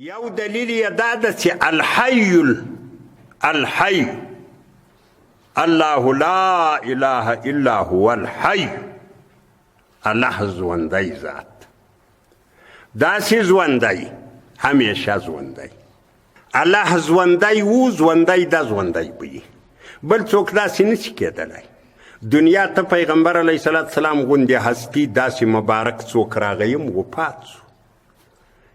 یو دلیل یې دا ده چې الحی الله لا اله الا هو الحی، الله ژوندی ذات، داسې ژوندی، همیشه ژوندی. الله ژوندی و، ژوندی ده، ژوندی به بل څوک داسې نشي کېدلی. دنیا ته پیغمبر علیه السلام غوندې هستی داسې مبارک څوک راغیم وفات سو.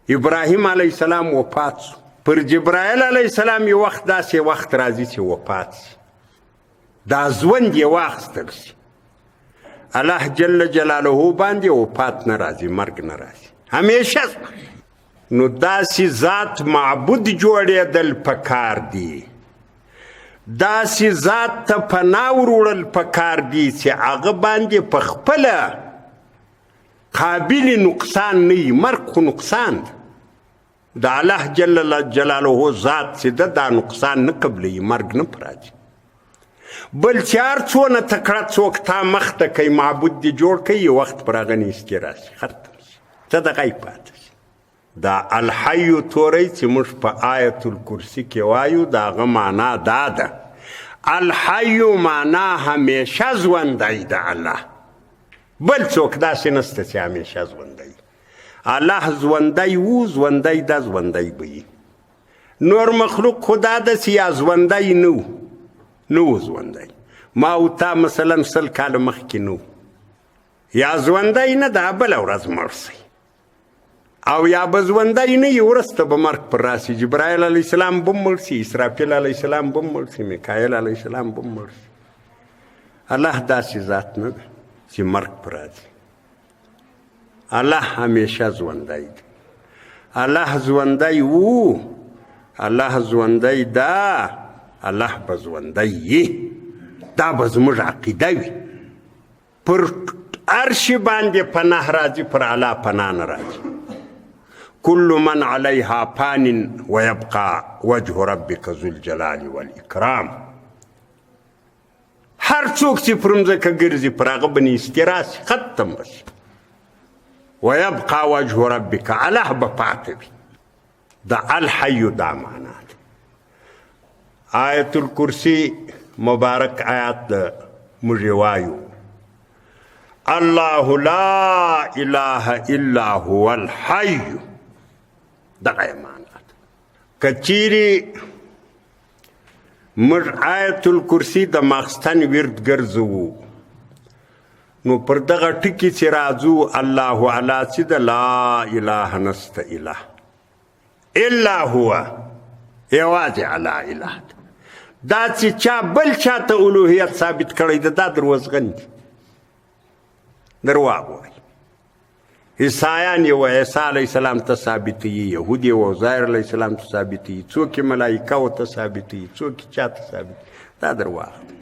ابراهیم علیه السلام وفات سو. پر جبرائیل علیه السلام یو وخت داسې وخت راځي چې وفات سي، دا ژوند یې واخیستل سي. الله جل جلاله باندې وفات نه راځي، مرګ نه راځي، همیشه. نو داسې ذات معبود جوړېدل پکار دي، داسې ذات ته پناه وروړل پکار دي چې هغه باندې په خپله قابل نقصان نه وي. مرګ خو نقصان ده، د الله جل جلاله ذات چې ده دا نقصان نه قبلوي، مرګ نه په راځي. بل چې هر څونه تکړه څوک تا مخ ته کوي، معبود دې جوړ کوي، یو وخت پر هغه نیستي راشي، ختم شي، ته دغه یې پاتې شي. دا الحی توری چې موږ په آیت الکرسي کې وایو، د هغه معنا دا ده. الحی معنا همیشه ژوندی ده الله، بل څوک داسې نسته چې همیشه ژوندی. الله ژوندی و، ژوندی ده، ژوندی به وي. نور مخلوق خو دا ده چې یا ژوندی نه و ژوندی، ما او تا مثلا 100 کاله مخکې نه و، یا ژوندی نه ده، بله ورځ مړ شي، او یا به ژوندی نه یې، وروسته به مرګ پر راسي. جبرائیل علیه السلام به مړ شي، اسرافیل علیه السلام به مړ شي، میکایل علیه السلام به مړ شي. الله داسې ذات نه ده چې مرګ پر راځي. الله همیشه ژوندی دی، الله ژوندی و، الله ژوندی ده، الله به ژوندی یي. دا به زموږ عقیده وي. پر هر شي باندې پناه راځي، پر الله پناه نه راځي. كل من عليها فان ويبقى وجه ربك ذو الجلال والإكرام. هر څوک چې پر مځکه ګرځي پر هغه به نیستي راسي، ختم به شي. ويبقى وجه ربك، الله به پاتې وي. د الحي دا معنا ده. آیت الکرسی مبارک آیات ده، موږ وایو الله لا اله الا هو الحي، دغه یې معنا ده. که چیرې موږ آیت الکرسی د ماخستن ورد ګرځوو، نو پر دغه ټکي چې راځو الله اعلی چې د لا اله نسته اله الا هو، یوازې الله اله ده. دا چې چا بل چا ته الوهیت ثابت کړی ده، دا دروغجن دي، درواغ وایي. عیسایان یې وایي عیسی علیه السلام ته ثابتوي، یهود یې وایي عزیر علیه السلام ته ثابتوي، څوک یې ملایکو ته ثابتوي، څوک یې چا ته ثابتوي. دا درواغ ده.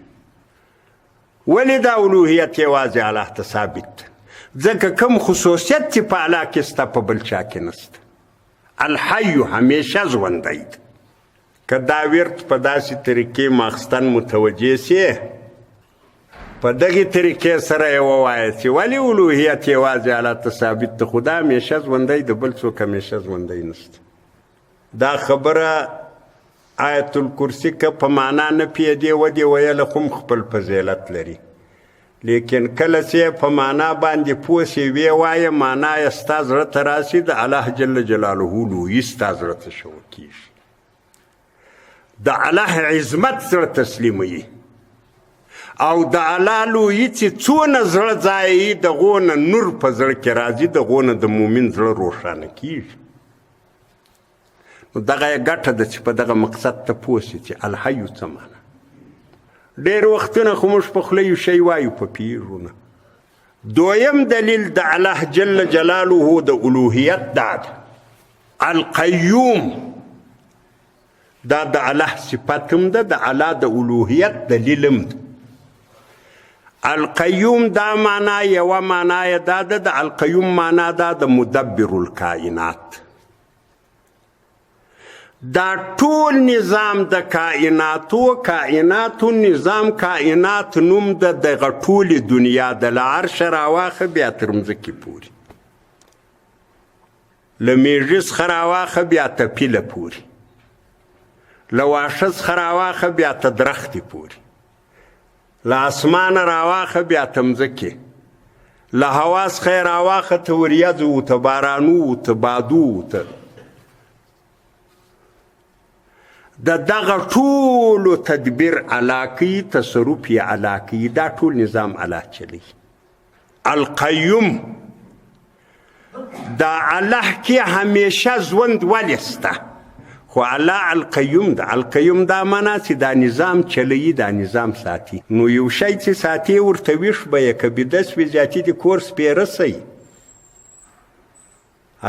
ولې دا الوهیت یوازې الله ته ثابت ده؟ ځکه کوم خصوصیت چې په الله کې شته په بل چا کې نشته. الحی همیشه ژوندی ده. که دا ورد په داسې طریقې ماخستن متوجه سي، په دغې طریقې سره یې ووایه چې ولې الوهیت یوازې الله ته ثابت ده، خو دا همیشه ژوندی ده، بل څوک همیشه ژوندی نشته. دا خبره آیت الکرسی که په معنا نه پیدې ودې ویله خو خپل فضیلت لري، لیکن کله چې په معنا باندې پوه سې ویې وایه، معنا یې ستا زړه ته راسي، د الله جل جلاله لویي ستا زړه ته شوه کېږي، د الله عظمت زړه تسلیموي، او د الله لویي چې څونه زړه ځایي، دغو نه نور په زړه کې راځي، دغو نه د مؤمن زړه روښانه کېږي. نو دغه یې ګټه ده چې په دغه مقصد ته پوه سي چې الحیو څه معنا. ډېر وختونه خو موږ په خوله یو شی وایو، په پیږو نه. دویم دلیل د الله جل جلاله د الوهیت دا ده. القیوم دا د الله صفت هم ده، د الله د الوهیت دلیل هم ده. القیوم دا معنا یوه معنا یې دا ده، د القیوم معنا دا د مدبر الکائنات. دا ټول نظام د کائناتو نظام، کائنات نوم د دغه ټولې دنیا د له عرشه راواخه بیا تر مځکې پورې، له میږي څخه راواخه بیا ته پیله پورې، له واښه څخه راواخه بیا ته درختې پورې، له اسمانه راواخه بیا ته مځکې، له هوا څخه یې راواخه ته وریځو ته بارانو ته بادو ته. د دغه ټولو تدبیر الله کوي، تصرف یې الله کوي، دا ټول نظام الله چلی. القیوم دا الله کې همیشه ژوند ولې سته، خو الله القیوم ده. القیوم دا معنا چې دا نظام چلی، دا نظام ساتي. نو یو شی چې ساتي ورته ویښ به یې، که بیده سوي زیاتي دي کور سپېره سئ،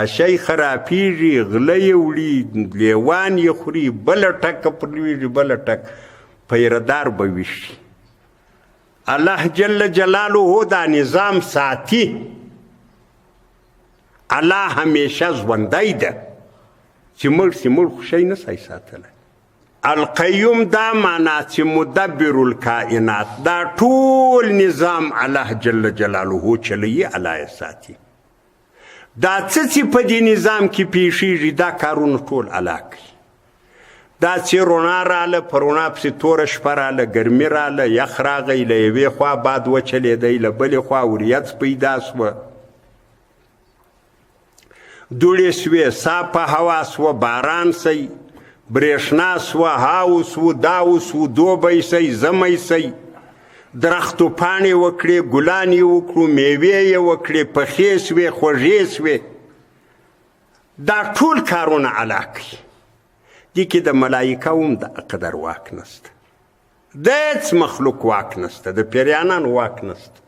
شی خرابېږي، غله یې وړي، لیوان یې خوري، بله ټکه پر لوېږي، بله ټک پیردار به ویښي. الله جل جلاله دا نظام ساتي. الله همیشه ژوندی ده، چې مړ سي مړ خو شی نه سي ساتلی. القیوم دا معنا چې مدبر الکائنات، دا ټول نظام الله جل جلاله چلی، الله یې ساتي. دا څه چې په دې نظام کې پیښیږي دا کارونه ټول الله کوي. دا چې رڼا راله، په رڼا پسې توره شپه راله، ګرمي راله، یخ راغی، له یوې خوا باد وچلېدی، له بلې خوا وریځ پیدا سوه، دوړې سوې، صافه هوا سوه، باران سئ، برېښنا سوه، هاو سو، داو سو، دوبی سئ، زمی سئ، درختو پاڼې وکړې، ګلان یې وکړو، میوې یې وکړې، پخې سوې، خوږې سوې. دا ټول کارونه الله کوي. دې کې د ملایکه هم د قدر واک نسته، د هېڅ مخلوق واک نسته، د پیریانانو واک نسته،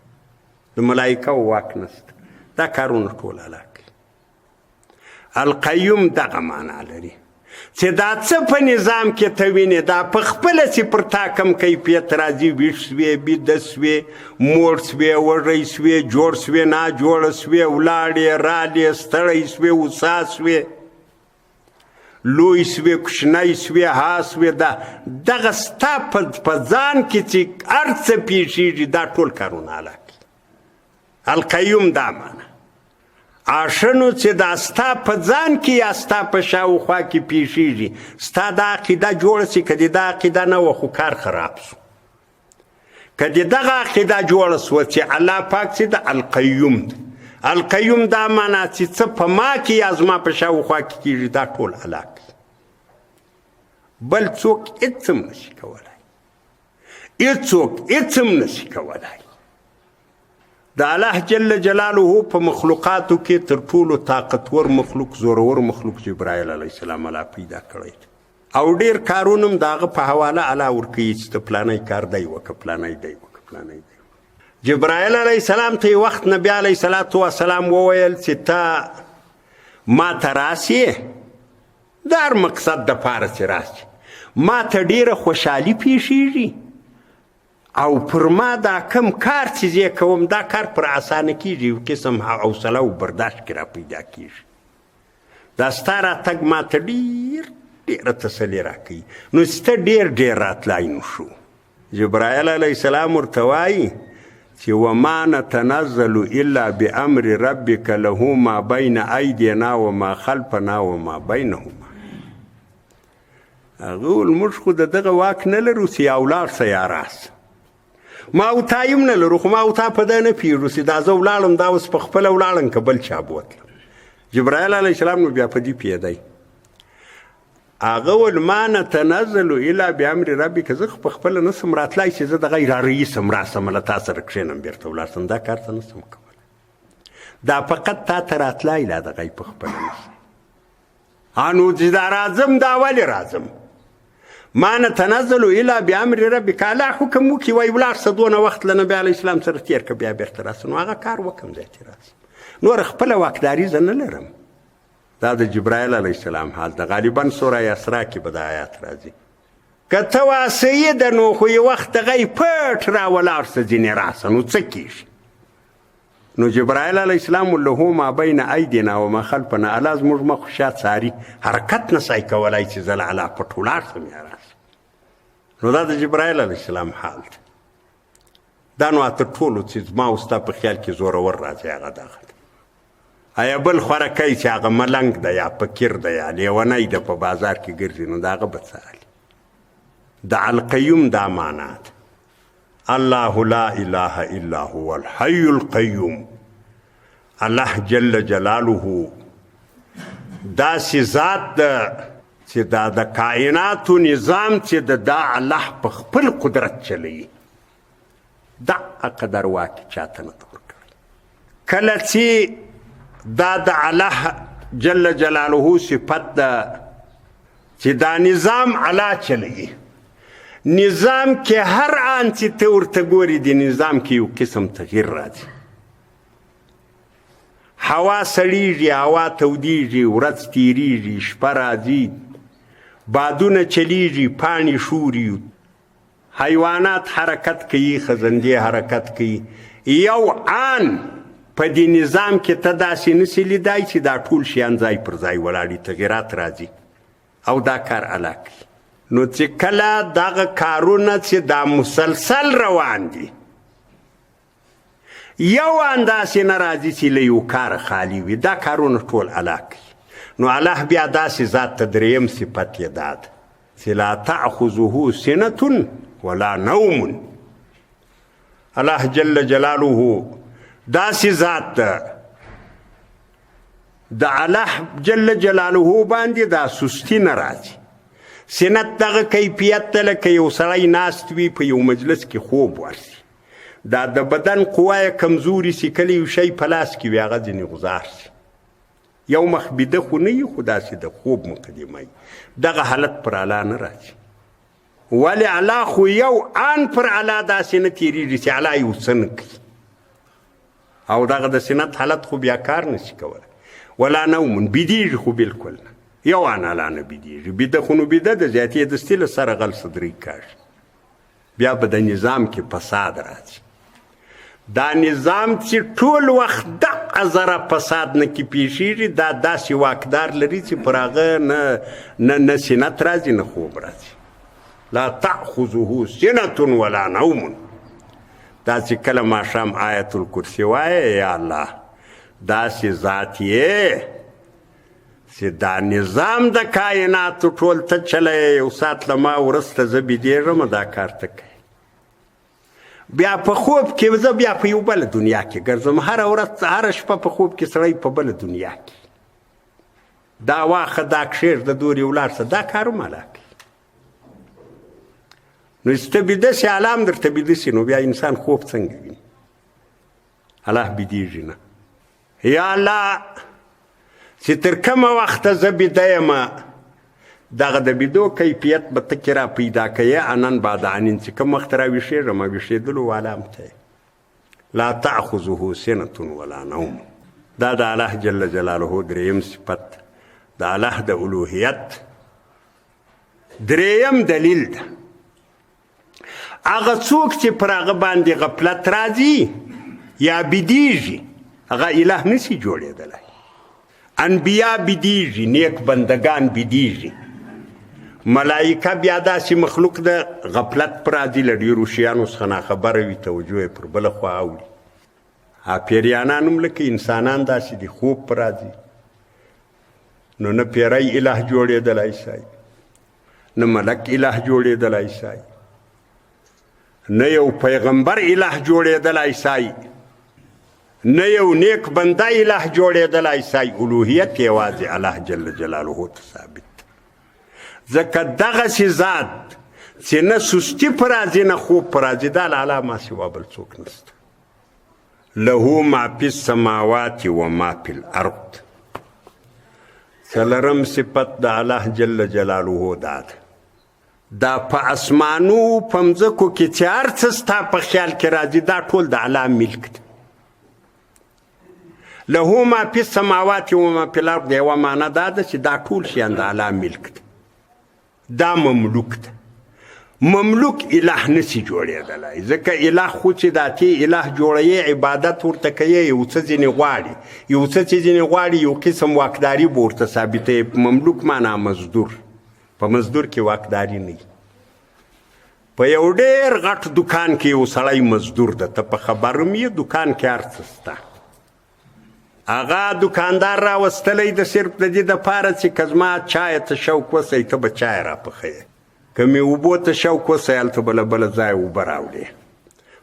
د ملایکه واک نسته. دا کارونه ټول الله کوي. القیوم دغه معنا لري چې دا څه په نظام کې ته وینې، دا په خپله چې پر تا کم کیفیت راځي، ویښ سوې، بیده سوې، موړ سوې، وږی سوې، جوړ سوې، ناجوړه سوې، ولاړې رالې، ستړی سوې، وسا سوې، لوی سوې، کوچنی سوې، ها سوې. دغه ستا په ځان کې چې هر څه پیښیږي دا ټول کارونه الله کوي. القیوم دا معنا آشنو چې دا ستا په ځان کې یا ستا په شاوخوا کې پیښیږي، ستا دا عقیده جوړه سي. که دې دا عقیده نه وه خو کار خراب سو. که دې دغه عقیده جوړه سوه چې الله پاک چې د القیوم ده. القیوم دا معنا چې څه په ما کې یا زما په شاوخوا کې کېږي دا ټول الله کوي. بل څوک هېڅ هم نشي کولی، هېڅوک هېڅ هم نشي کولی. د الله جل جلاله په مخلوقاتو کې تر ټولو طاقتور مخلوق، زورور مخلوق جبرائیل علیه السلام الله پیدا کړی، او ډېر کارونه هم د هغه په حواله الله ورکوي چې ته پلانی کار دی وکړه، پلانی دی وکړه، پلانی دی. جبرائیل علیه السلام ته یې وخت نبي علیه صلات وسلام وویل چې ته ما ته راسې، د هر مقصد دپاره چې راسې، ما ته ډېره خوشحالي پیښیږي، او پر ما دا کم کار چې زه کوم دا کار پر اسانه کېږي، یو قسم حوصله او برداشت کې را پیدا کېږي. دا ستا راتګ ما ته ډېره تسلي راکوي. نو چې ته ډېر راتلای نو شو. جبرائیل علیه السلام ورته وایي چې وما نتنزل الا بامر ربک له ما بین ایدینا وما خلفنا وما بینهما. هغه ویل موږ خو د دغه واک نه لرو چې یا ولاړ سه یا راسه، ما او تا یم نه لرو، خو ما او تا په ده نه پوهېږو چې دا زه ولاړم، دا اوس په خپله ولاړم که بل چا بوتلم. جبرائیل علیه السلام نو بیا په دې پوهېدی. هغه ویل ما نتنزل الا بامر ربک، زه خو په خپله نسم راتلی چې زه دغه رئیس ام راسم له تا سره کښېنم بېرته ولاړ سم، دا کار ته نسم کولی. دا فقط تا ته راتلی لا دغه په خپله نسم. نو چې دا راځم دا ولې راځم؟ ما نتنزل الا بامر ربک، الله حکم وکړي وایي ولاړ شه، دونه وخت له نبي علیه السلام سره تېر که بیا بېرته راسه، نو هغه کار وکړم ځای چې راسم. نور خپله واکداري زه نه لرم. دا د جبرائیل علیه السلام حال ده. غالبا سوره اسراء کې به دا آیات راځي. که ته واسیې ده نو خو یې وخت دغه یې پټ را ولاړ شه ځینې راسه، نو څه کېږي؟ نو جبرائیل علیه السلام له ما بین ایدینا وما خلفنا، الله زموږ مخ شا څاري، حرکت نسای کولی چې زه له الله پټ ولاړ شم یا راسم. نو دا د جبرائیل علیه السلام حال ده. دا نو تر ټولو چې زما او ستا په خیال کې زورور راځي هغه دغه ده. ایا بل خورکی چې هغه ملنګ ده یا فقیر ده یا لیونی ده په بازار کې ګرځي نو د هغه به څه حال د القیوم دا معنا ده الله لا اله الا هو الحي القیوم الله جل جلاله داسې ذات ده چې دا د کائناتو نظام چې دا الله په خپل قدرت چلوي دا قدر واکې چاته نه ده ورکړی کله چې دا د الله جل جلاله صفت ده چې دا نظام الله چلوي نظام کې هر آن چې ته ورته ګورې د نظام کې یو قسم تغییر راځي هوا سړیږي هوا تودیږي ورځ تیریږي شپه راځي بادونه چلیږي پاڼې شوري حیوانات حرکت کوي خزندې حرکت کوي یو آن په دې نظام کې ته داسې نسې لیدای چې دا ټول شیان ځای پر ځای ولاړي تغیرات راځي او دا کار الله کوي نو چې کله دغه کارونه چې دا مسلسل روان دي یو انداسې نه راځي چې له یو کار خالی وي دا کارونه ټول الله کوي نو الله بیا داسې ذات ته دریم صفت یې دا ده چې لا تأخذه سنة ولا نوم الله جل جلاله داسې ذات ده د الله جل جلاله باندې دا سستی نه راځي سنت دغه کیفیت ته لکه یو سړی ناست وي په یو مجلس کې خوب ورسي دا د بدن قوه کمزوري سي کله یو شی په لاس کې وي هغه ځینې غوځار سي یو مخ بیده خو نه وي خو داسې د خوب مقدمه وي دغه حالت پر الله نه راځي ولې الله خو یو آن پر الله داسې نه تېرېږي چې الله یو څه نه کوي او دغه د سنت حالت خو بیا کار نشي کولی ولا نوم بیدېږي خو بلکل نه یو آن الله نه بیدېږي بیده خو نو بیده د زیاتې دستي له سره غل صدرۍ کاږي بیا به د نظام کې فساد راځي دا نظام چې ټول وخت دغه ذره فساد نه کې پیښیږي دا داسې واکدار لري چې پر هغه نه سنت راځي نه خوب راځي لا تأخذه سنة ولا نوم دا چې کله ماښام آیت الکرسي وایه یا الله داسې ذات یې چې دا نظام د کائناتو ټول ته چلی یو ساعت له ما وروسته زه بیدېږم دا کار ته کوي بیا په خوب کې زه بیا په یو بله دنیا کې ګرځم هره ورځ هره شپه په خوب کې سړی په بله دنیا کې دا واخه دا کښېږده دورې ولاړ شه دا کارونه الله کوي نو چې ته بیده سي الله هم درته بیده سي نو بیا انسان خوب څنګه ویني الله بیدېږي نه یا الله چې تر کومه وخته زه بیده یمه دغه د بیدو کیفیت به ته کې را پیدا کوې انن بعد انین چې کوم وخت را ویښېږم ویښېدلو والا هم ته لا تأخذه سنة ولا نوم دا د الله جل جلاله دریم صفت د الله د الوهیت دریم دلیل ده هغه څوک چې پر هغه باندې غفلت راځي یا بیدېږي هغه اله نشي جوړېدلی انبیا بیدېږي نیک بندگان بیدېږي ملائکه بیا داسې مخلوق ده غفلت پر راځي له ډېرو شیانو څخه ناخبره وي توجه یې پر بله خوا اوړي پیریانان هم لکه انسانان داسې دي خوب پر راځي نو نه پیری اله جوړېدلی شي نه ملک اله جوړېدلی شي نه یو پیغمبر اله جوړېدلی شي نه یو نیک بنده اله جوړېدلی شي الوهیت یوازې الله جل جلاله ته ثابت ځکه دغسې ذات چې نه سستي په راځي نه خوب په راځي دا له الله ما سوا بل څوک نشته له ما فی السماوات و ما فی الارض څلرم صفت د الله جل جلاله دا ده دا په اسمانو په مځکو کې چې هر څه ستا په خیال کې راځي دا ټول د الله ملک ده له ما فی السماوات و ما فی الارض یوه معنا دا ده چې دا ټول شیان د الله ملک ده دا مملوک ده مملوک اله نسی جوړېدلی ځکه اله خو چې دا تی اله جوړوي عبادت ورته کوي یو څه ځینې غواړي یو څه چې ځینې غواړي یو قسم واکداري به ورته ثابتوي مملوک معنا مزدور په مزدور کې واکداري نه په یو ډېر غټ دکان کې یو سړی مزدور ده ته په خبر هم یې دکان کې هر څه شته هغه دکاندار راوستلی د صرف د دې دپاره چې که زما چای ته شوق وسی ته به چای راپخوې، که مې اوبو ته شوق وسی هلته به له بله ځایه اوبه راوړې.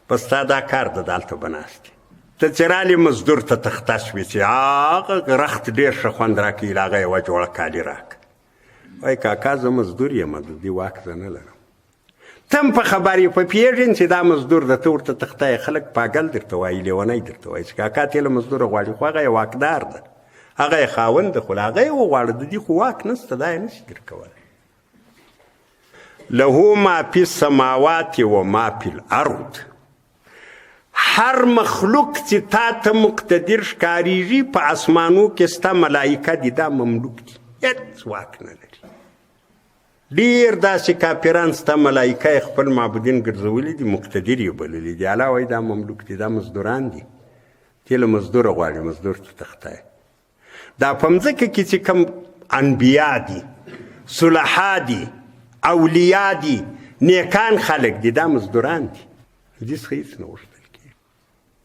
په ستا دا کار ده دلته به ناست یې. ته چې رالې مزدور ته تخته شوې چې هغه رخت ډېر ښه خوند راکوي، له هغه یوه جوړه کالي راکړه. وایي کاکا زه مزدور یم، د دې واک زه نه لرم. ته هم په خبر یې په پوهېږې چې دا مزدور ده، ته ورته تخته یې. خلک پاګل درته وایي، لیونی درته وایي چې کاکا تې له مزدوره غواړي، خو هغه یې واکدار ده، هغه یې خاوند ده، خو له هغه یې وغواړه، د دې خو واک نشته، دا یې نشي درکولی. له ما فی السماوات و ما فی الارض. هر مخلوق چې تا ته مقتدر ښکارېږي په اسمانو کې ستا ملایکه دي، دا مملوک دي، هېڅ واک نه لري. ډېر داسې کافران ستا ملایکه یې خپل معبودین ګرځولي دي، مقتدر یې بللي دي. الله وایي دا مملوک دي، دا مزدوران دي، ته له مزدوره غواړي، مزدور ته تخته. دا په مځکه کې چې کوم انبیا دي، صلحا دي، اولیا دي، نیکان خلک دي، دا مزدوران دي، دې څخه هېڅ نه غوښتل کېږي.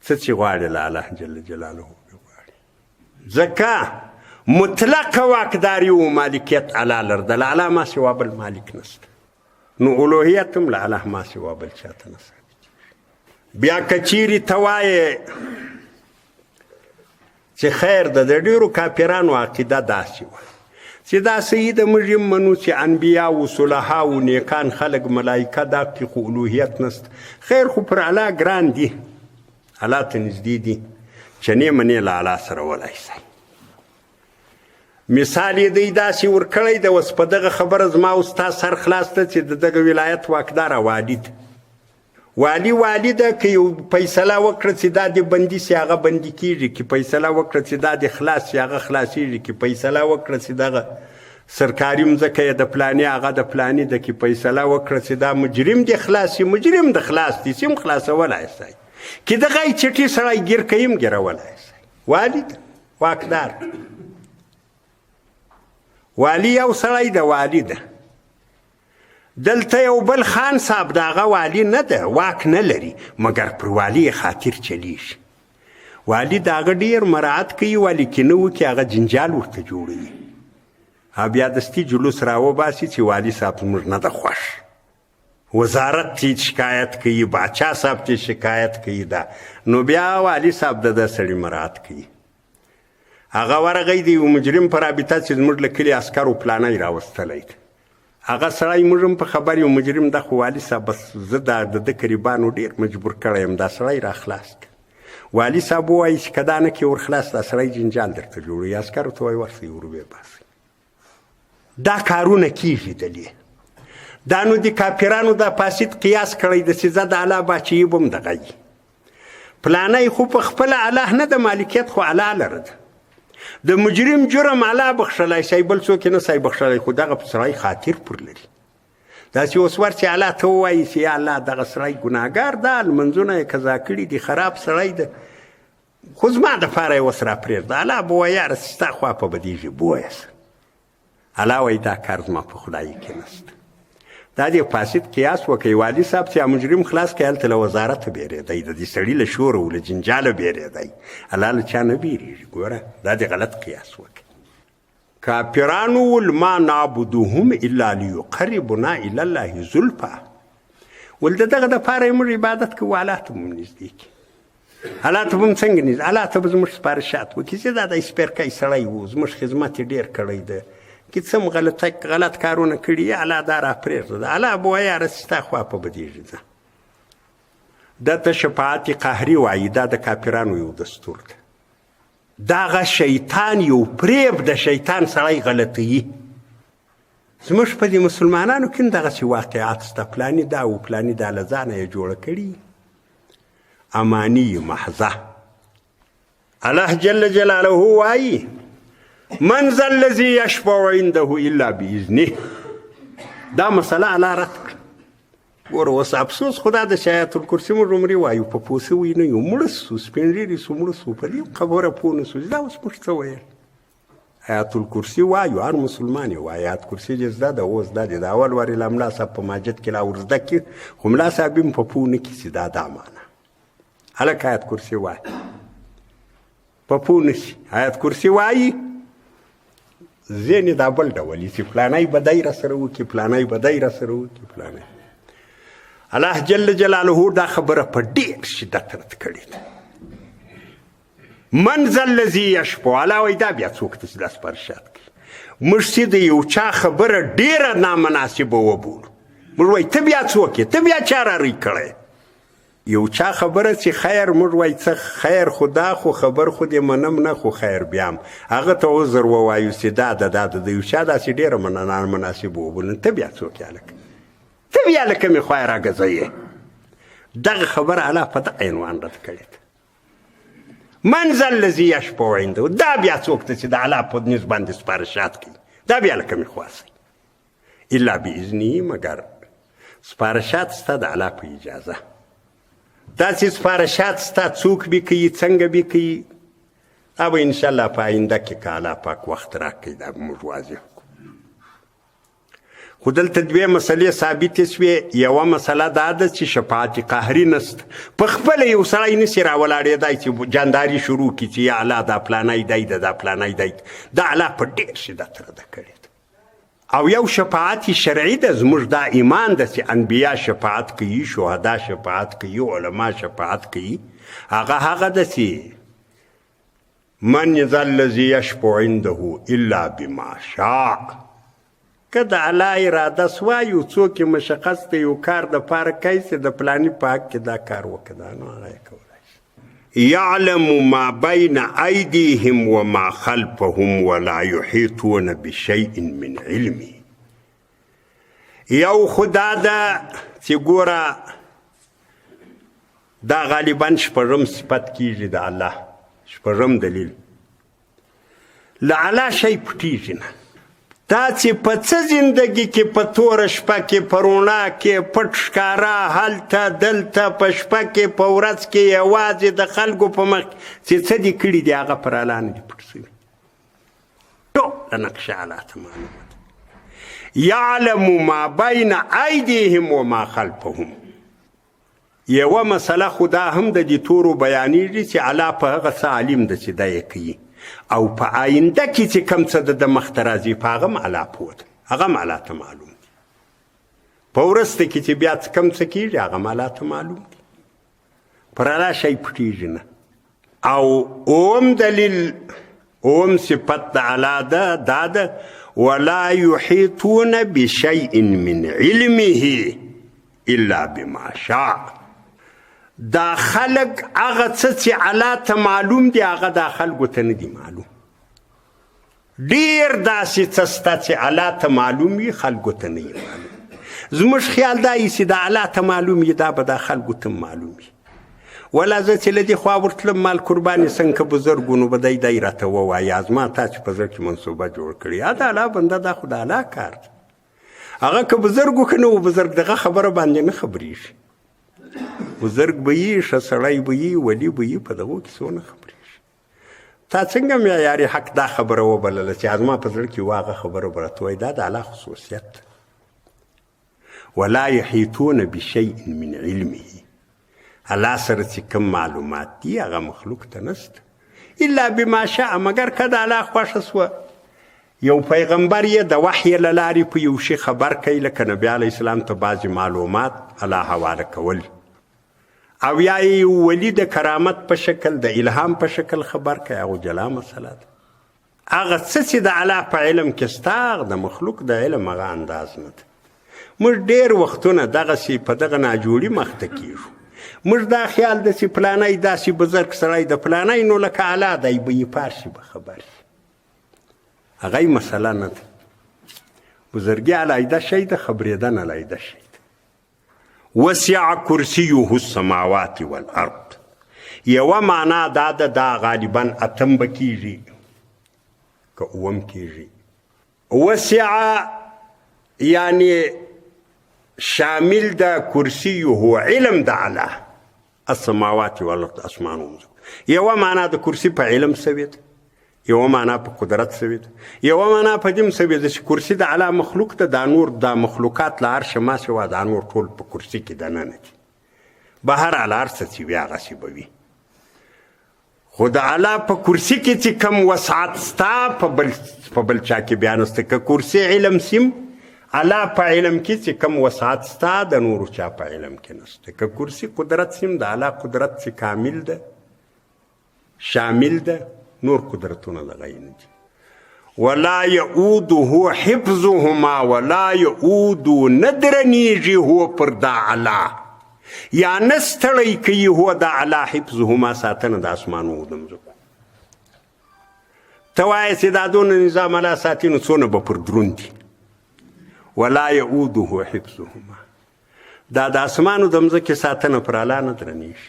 څه چې غواړي له الله جل جلاله غواړي. ځکه مطلق واکداري و مالکیت الله لر ده، له الله ما سوا بل مالک نشته، نو الوهیت هم له الله ما سوا بل چاته نه ثابت. بیا که چیرې ته وایې چې خیر ده، د ډېرو کافرانو عقیده داسې وه چې دا صحیح ده، موږ یم منو چې انبیا و صلحا و نیکان خلک ملایکه دا کې خو الوهیت نشته. خیر خو پر الله ګران دي، الله ته نږدې دي، چې نه منې له الله سره ولی شئ. مثال یې دی داسې ورکړی ده. اوس په دغه خبره زما او ستا سر خلاص ده چې د دغه ولایت واکداره والي ده. والي ده، که یو فیصله وکړه چې دا دې بندي سي هغه بندي کېږي، که فیصله وکړه چې دا دې خلاص سي هغه خلاصېږي، که فیصله وکړه چې دغه سرکاري مځکه یې د پلانې هغه د پلانې ده، که فیصله وکړه چې دا مجرم دې خلاص سي، مجرم د خلاص دي سي هم خلاصولی شئ، که دغه یې چټي سړی ګیر کوي هم ګیرولی شئ. والي ده، واکدار. والی یو سړی د والی ده. دلته یو بل خان صاحب د هغه والی نه ده، واک نه لري، مګر پر والی خاطر چلیږي. والی د هغه ډېر مراعت کوي، والی کې نه وکړي هغه جنجال ورته جوړوي. بیا دستي جلوس راوباسي چې والی صاحب زموږ نه ده خوښ، وزارت چې شکایت کوي، باچا صاحب چې شکایت کوي، دا نو بیا والی صاحب د سړي مراعت کوي. هغه ورغی د یو مجرم په رابطه چې زموږ له کلي عسکرو پلانی راوستلی ده. هغه سړی موږ هم په خبر یو مجرم ده، خو والي صاحب بس زه د ده قریبانو ډېر مجبور کړی یم دا سړی را خلاص کړه. والي صاحب ووایي چې که دا نه کړې ور خلاص، دا سړی جنجال درته جوړوي. عسکرو ته وایي ورسئ ور وباسئ. دا کارونه کېږي دلې. دا نو د کافرانو دا فاسد قیاس کړی ده چې زه د الله باچهي به هم دغه وي. پلانی خو په خپله الله نه ده، مالکیت خو الله لره ده. د مجرم جرم الله بخښلی شي، بل څوک یې نه شي بخښلی، خو دغه سړی خاطر پر لري. داسې اوس ورچې الله ته ووایي چې یا الله دغه سړی ګناهګار ده، لمنځونه یې قضا کړي دي، خراب سړی ده، خو زما دپاره یې اوس راپرېږده. الله به وایي یاره ستا خوا په بدېږي بویسه. الله وایي دا کار زما په خدایي کې نشته. دا د فاسد قیاس وکړئ. والي صاحب چې مجرم خلاص کړي هلته له وزارته بیرېدی، د دې سړي له شوره و له جنجاله بیرېدی. الله له چا نه بیرېږي. ګوره دا د غلط قیاس وکړي. کافرانو ول ما نعبدوهم الا لیقربنا الی الله زلفا. ول د دغه دپاره یې موږ عبادت کوو، الله ته به هم نږدې کړي. الله ته به هم څنګه نږدې، الله ته به زموږ سپارښات وکړي چې دا د سپېرکی سړی و، زموږ خدمت یې ډېر کړی ده، که څه هم غلط کارونه کړي یا الله دا راپرېږده. الله به وایي یاره ستا خوا په بدېږي ځه. ده ته شفاعت قهري وایي، دا د کافرانو یو دستور ده. دغه شیطان یو پریب د شیطان سړی غلطوي. زموږ په دې مسلمانانو کې هم دغسې واقعات شته، پلاني دا و پلاني دا له ځانه یې جوړه کړي. اماني محضه. الله جل جلاله وایي من ذا الذي يشفع عنده الا باذنه. دا مسله الله رد کړه. ګوره اوس افسوس خدا د آیت الکرسي موږ عمرې وایو، په پوه سوي نه یو، مړه سو، سپین ږیري سو، مړه سو، په دې خبره پوه نه سو. دا اوس موږ څه ویل؟ آیت الکرسي وایو، هر مسلمان یې وایي. آیت کرسي چې زده ده اوس دا دی، د اول وارې له ملا صاحب په ماجد کې لا ورزده کړي، خو ملا صاحب هم په پوه نه کړي چې دا معنا. هلک آیت کرسي وایي. په پوه نشي آیت کرسي وایي ځینې دا بل ډول چې فلانی به دی راسره وکړي فلانی به دی راسره وکړي فلانی الله جل جلاله دا خبره په ډېر شدت رد کړې ده من ذا الذي یشفع الله وایي دا بیا څوک ته چې دا سپارښت کوي موږ چې د یو چا خبره ډېره نامناسبه وبولو موږ وایي ته بیا څوک یې ته بیا چا رارې کړی یو چا خبره چې خیر موږ وایي څه خیر خو دا خو خبر خو دې منم نه خو خیر بیا هم هغه ته عذر ووایو چې دا د یو چا داسې ډېره نامناسبه وبولو ته بیا څوک یې هلکه ته بیا له کومې خوا یې راګرځوې دغه خبره الله په دغه عنوان رد کړې ده من ذا الذي یشفع عنده دا بیا څوک ته چې د الله په نس باندې سپارښت کوي دا بیا له کومې خوا سي الا باذنه مګر سپارښت ستا د الله په اجازه داسې سپارښت ستا څوک به کوي څنګه به کوي دا به انشاءالله په آینده کې که الله پاک وخت راکړي دا به موږ واضح کړو خو دلته دوې مسلې ثابتې شوې یوه مسله دا ده چې شفاعت قهري نسته په خپله یو سړی نسي راولاړېدی چې جانداري شروع کړي چې یا الله دا پلانی دی دا پلانی دی دا الله په ډېر شدت رده کړې ده او یو شفاعت شرعي ده زموږ دا ایمان ده چې انبیا شفاعت کوي شهدا شفاعت کوي علما شفاعت کوي هغه ده چې من ذا الذي یشفع عنده الا بما شاء که د الله اراده سوه یو څوک یې مشخص ته یو کار دپاره کوي چې د پلاني په حق کې دا کار وکړه دا نو هغه یې کولی شي یعلم ما بین ایدیهم وما خلفهم ولا یحیطون بشیء من علمه یو خو دا ده چې ګوره دا غالبا شپږم صفت کېږي د الله شپږم دلیل له الله شی پټېږي نه دا چې په څه زندګي کې په توره شپه کې په روڼا کې پټ ښکاره هلته دلته په شپه کې په ورځ کې یوازې د خلکو په مخ چې څه دې کړي دي هغه پر الله نه دي پټ شوي ټوله نقشه الله ته معلومه ده یعلم ما بین ایدیهم وما خلفهم یوه مسله خو دا هم د دې تورو بیانېږي چې الله په هغه څه عالم ده چې دا یې کوي او په آینده کې چې کوم څه د مخته راځي په هغه هم الله پوه ده هغه هم الله ته معلوم دي په وروسته کې چې بیا څه کوم څه کېږي هغه هم الله ته معلوم دي پر الله شی پټېږي نه او اوم دلیل اوم صفت د الله ده دا ده ولا یحیطون بشیء من علمه الا بما شاء دا خلق هغه څه چې الله ته معلوم دي هغه دا خلکو ته نه دي معلوم ډېر داسې څه شته چې الله ته معلوم وي خلکو ته نه وي معلوم زموږ خیال دا وي چې دا الله ته معلوم وي دا به دا خلکو ته معلوم وي ولا زه چې له دې خوا ورتلم مال قربانې څنګه که بزرګ و نو به دی راته ووایي زما تا چې په زړه کې منصوبه جوړ کړې دا الله بنده دا خو د الله کار دی هغه که بزرګ و که نه و بزرګ دغه خبره باندې نه خبرېږي بزرګ به یي ښه سړی به یي ولي به یي په دغو کیسو نه خبرېږي تا څنګه معیاري حق دا خبره وبلله چې زما په زړه کې و هغه خبره به راته وایي دا د الله خصوصیت ولا یحیطون بشیء من علمه الله سره چې کوم معلومات دي هغه مخلوق ته نشته الا بما شاء مګر که د الله خوښه سوه یو پیغمبر یې د وحی له لارې په یو شي خبر کوي لکه نبي علیه السلام ته بعضې معلومات الله حواله کول او یا یو ولی د کرامت په شکل د الهام په شکل خبر کوي هغه جلا مسله ده هغه څه چې د الله په علم کې ستا د مخلوق د علم هغه انداز نه ده موږ ډېر وختونه دغسې په دغه ناجوړي مخته کېږو موږ دا خیال ده چې پلانی داسې بزرګ سړی د پلانی نو لکه الله دی به یې پار شي به خبر شي هغه یې مسله نه ده بزرګي علیحده شی ده خبرېدن علیحده شی ده وسع کرسیه السماوات والارض یوه معنا دا ده دا غالبا اتم به کېږي که اوم کېږي وسع یعنی شامل ده کرسیه علم د الله السماوات والارض اسمانونه یوه معنا د کرسي په علم سوې ده یوه معنا په قدرت سوې ده یوه معنا په دې سوې ده چې کرسي د الله مخلوق ته دا نور دا مخلوقات له هر شه ما سوا دا نور ټول په کرسي کې دننه دي بهر علی هر څه چې وي هغسې به وي خو د الله په کرسي کې چې کم وسعت ستا په بل چا کې بیا نسته. که کرسي علم سیم الله په علم کې چې کم وسعت ستا د نورو چا په علم کې نسته. که کرسي قدرت سیم د الله قدرت چې کامل ده شامل ده، نور قدرتونه د غی نه دي. ولا یعوده حفظهما ولا یعودو ندرنیږي هو پر دا الله یا نستړی کوي هو دا الله حفظهما ساتنه د اسمانو د مځکو. ته وایې چې دا دونه نظام الله ساتي نو څونه به پر دروند دي. ولا یعوده حفظهما دا د اسمانو د مځکې ساتنه پر الله نه درنیږي.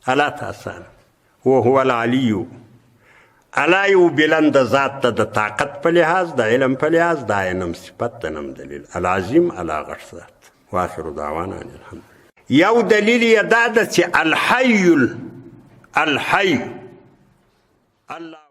الله ته اسانه. وهو العلی الله یو بلند ذات ته د طاقت په لحاظ د علم په لحاظ د نم صفت د نم دلیل العظیم الله غټ ذات. واخر دعوانا ان الحمد. یو دلیل یې دا ده چې الحی الله